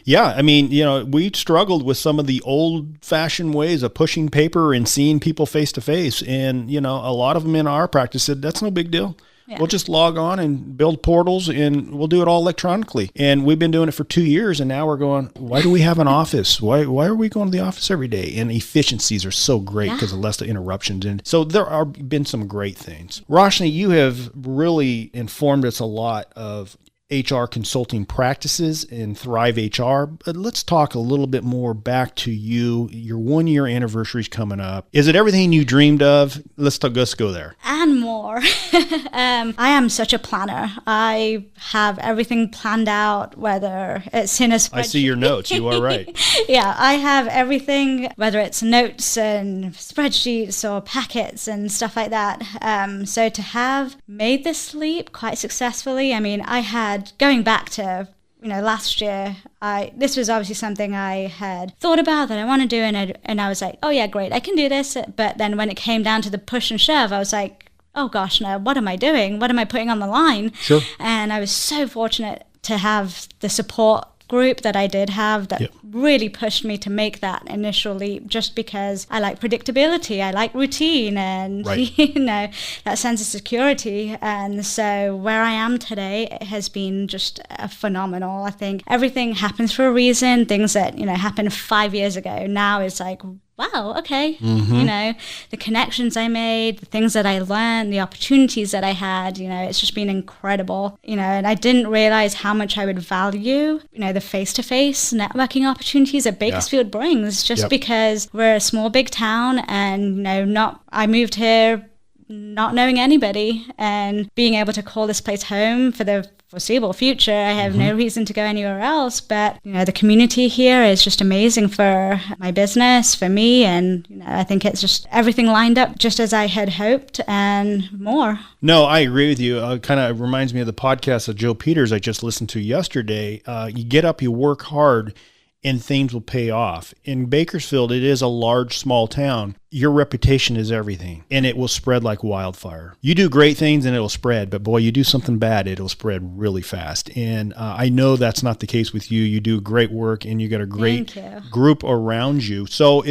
Yeah, I mean, we struggled with some of the old-fashioned ways of pushing paper and seeing people face to face, and a lot of them in our practice said that's no big deal. Yeah. We'll just log on and build portals and we'll do it all electronically. And we've been doing it for 2 years, and now we're going, why do we have an office? Why are we going to the office every day? And efficiencies are so great because of less interruptions. And so there are been some great things. Roshni, you have really informed us a lot of HR consulting practices in Thrive HR. But let's talk a little bit more back to you. Your 1-year anniversary is coming up. Is it everything you dreamed of? Let's go there. And more. I am such a planner. I have everything planned out, whether it's in a spreadsheet. I see your notes. You are right. Yeah, I have everything, whether it's notes and spreadsheets or packets and stuff like that. So to have made this leap quite successfully, I mean, I had, going back to last year, this was obviously something I had thought about that I want to do, and I was like, oh yeah, great, I can do this. But then when it came down to the push and shove, I was like, oh gosh, no, what am I doing? What am I putting on the line? Sure. And I was so fortunate to have the support group that I did have that really pushed me to make that initial leap, just because I like predictability, I like routine, and that sense of security. And so where I am today, it has been just phenomenal. I think everything happens for a reason. Things that happened 5 years ago now is like, wow, okay. The connections I made, the things that I learned, the opportunities that I had, it's just been incredible, and I didn't realize how much I would value, the face-to-face networking opportunities that Bakersfield brings, just because we're a small, big town, and, I moved here not knowing anybody, and being able to call this place home for the foreseeable future. I have no reason to go anywhere else, but the community here is just amazing for my business, for me, and I think it's just everything lined up just as I had hoped and more. No, I agree with you. Kind of reminds me of the podcast of Joe Peters I just listened to yesterday. You get up, you work hard, and things will pay off. In Bakersfield, it is a large, small town. Your reputation is everything, and it will spread like wildfire. You do great things and it'll spread, but boy, you do something bad, it'll spread really fast. And I know that's not the case with you. You do great work and you got a great group around you. So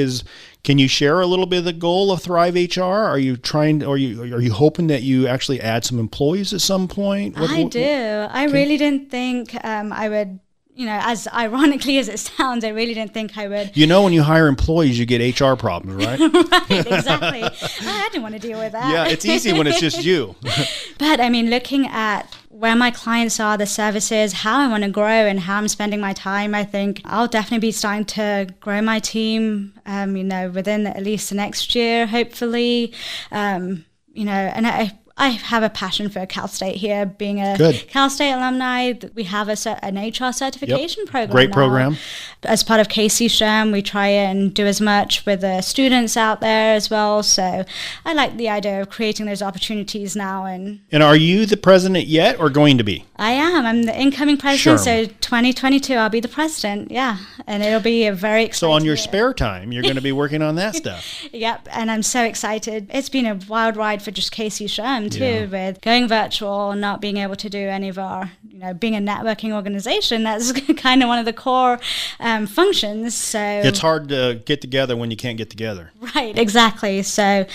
can you share a little bit of the goal of Thrive HR? Are you hoping that you actually add some employees at some point? I do. I really didn't think I would, as ironically as it sounds, I really didn't think I would. When you hire employees, you get HR problems, right? Right, exactly. I didn't want to deal with that. Yeah, it's easy when it's just you. But I mean, looking at where my clients are, the services, how I want to grow and how I'm spending my time, I think I'll definitely be starting to grow my team, within at least the next year, hopefully. And I have a passion for Cal State here. Being a Cal State alumni, we have an HR certification program. Great program. As part of KC SHRM, we try and do as much with the students out there as well. So I like the idea of creating those opportunities now. And are you the president yet or going to be? I am. I'm the incoming president. So 2022, I'll be the president. Yeah. And it'll be a very exciting So on your year. spare time, you're going to be working on that stuff. Yep. And I'm so excited. It's been a wild ride for just KC SHRM too, with going virtual, not being able to do any of our, being a networking organization. That's kind of one of the core functions. So it's hard to get together when you can't get together. Right, exactly. So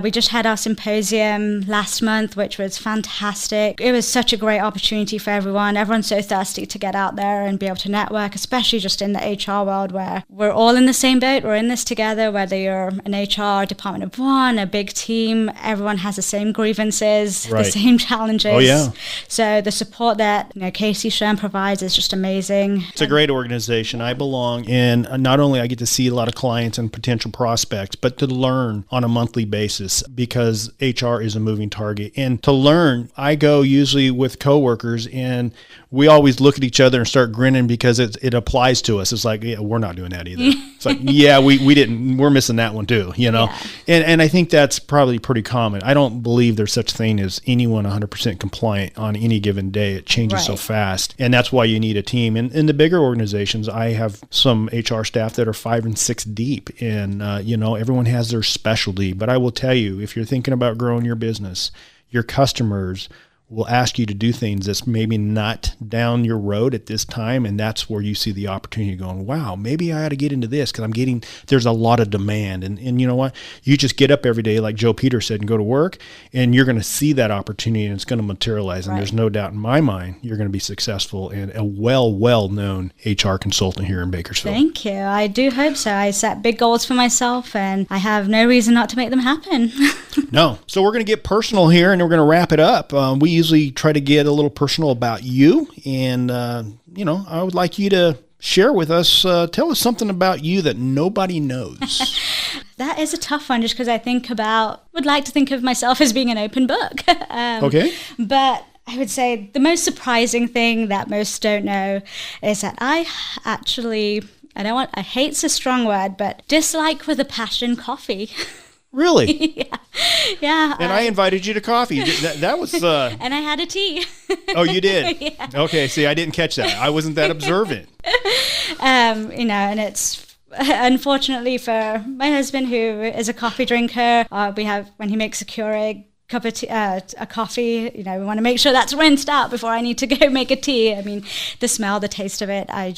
we just had our symposium last month, which was fantastic. It was such a great opportunity for everyone. Everyone's so thirsty to get out there and be able to network, especially just in the HR world where we're all in the same boat. We're in this together, whether you're an HR department of one, a big team, everyone has the same grievances, the same challenges. Oh, yeah. So the support that KC SHRM provides is just amazing. It's a great organization. I belong, and not only I get to see a lot of clients and potential prospects, but to learn on a monthly basis because HR is a moving target. And to learn, I go usually with coworkers, and we always look at each other and start grinning because it applies to us. It's like, yeah, we're not doing that either. It's like, yeah, we didn't. We're missing that one too, Yeah. And I think that's probably pretty common. I don't believe there's such thing as anyone 100% compliant on any given day. It changes so fast, and that's why you need a team. And in the bigger organizations, I have some HR staff that are 5 and 6 deep, and everyone has their specialty. But I will tell you, if you're thinking about growing your business, your customers will ask you to do things that's maybe not down your road at this time. And that's where you see the opportunity going, wow, maybe I ought to get into this because there's a lot of demand. And you know what? You just get up every day, like Joe Peter said, and go to work, and you're going to see that opportunity and it's going to materialize. And there's no doubt in my mind, you're going to be successful and a well-known HR consultant here in Bakersfield. Thank you. I do hope so. I set big goals for myself and I have no reason not to make them happen. No. So we're going to get personal here and we're going to wrap it up. We usually try to get a little personal about you. And, I would like you to share with us, tell us something about you that nobody knows. That is a tough one just because would like to think of myself as being an open book. Okay. But I would say the most surprising thing that most don't know is that I hate's a strong word, but dislike with a passion coffee. Really? Yeah. And I invited you to coffee. That was... And I had a tea. Oh, you did? Yeah. Okay, see, I didn't catch that. I wasn't that observant. And it's... Unfortunately for my husband, who is a coffee drinker, when he makes a Keurig cup of tea, a coffee, we want to make sure that's rinsed out before I need to go make a tea. I mean, the smell, the taste of it, I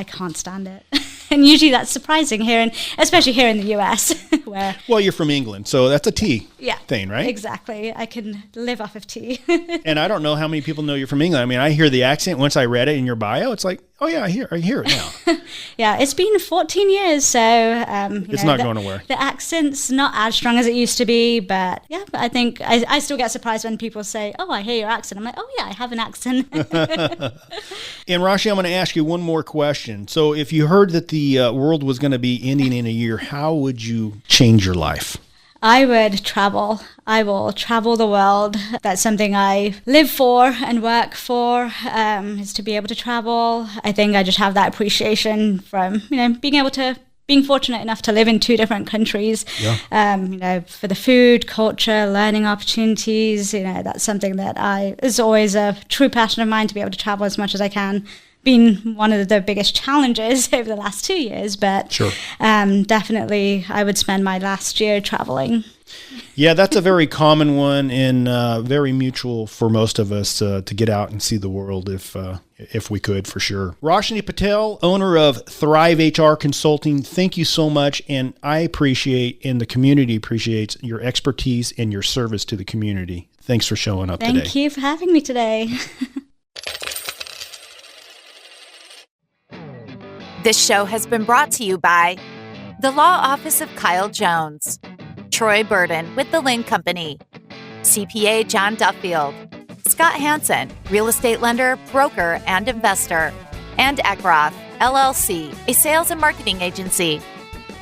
can't stand it. And usually that's surprising here, especially here in the US, where... Well, you're from England, so that's a tea thing, right? Exactly. I can live off of tea. And I don't know how many people know you're from England. I mean, I hear the accent. Once I read it in your bio, it's like, oh yeah, I hear it now. Yeah, it's been 14 years, so... it's not going nowhere. The accent's not as strong as it used to be, but yeah, I think I still get surprised when people say, oh, I hear your accent. I'm like, oh yeah, I have an accent. And Roshni, I'm going to ask you one more question. So if you heard that the world was going to be ending in a year, how would you change your life? I would travel. I will travel the world. That's something I live for and work for, is to be able to travel. I think I just have that appreciation from, being able to being fortunate enough to live in 2 different countries, for the food, culture, learning opportunities, that's something that is always a true passion of mine, to be able to travel as much as I can. Been one of the biggest challenges over the last 2 years, but sure. Definitely I would spend my last year traveling. Yeah, that's a very common one, and very mutual for most of us to get out and see the world if we could, for sure. Roshni Patel, owner of Thrive HR Consulting, thank you so much, and I appreciate, and the community appreciates, your expertise and your service to the community. Thanks for showing up today. Thank you for having me today. This show has been brought to you by the Law Office of Kyle Jones, Troy Burden with the Lynn Company, CPA John Duffield, Scott Hansen, real estate lender, broker, and investor, and Eckroth, LLC, a sales and marketing agency.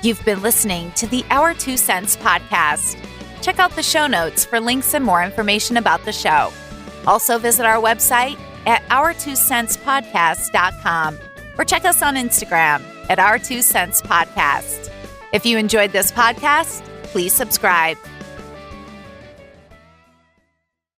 You've been listening to the Our 2 Cents podcast. Check out the show notes for links and more information about the show. Also visit our website at our2centspodcast.com or check us on Instagram at Our 2 Cents Podcast. If you enjoyed this podcast, please subscribe.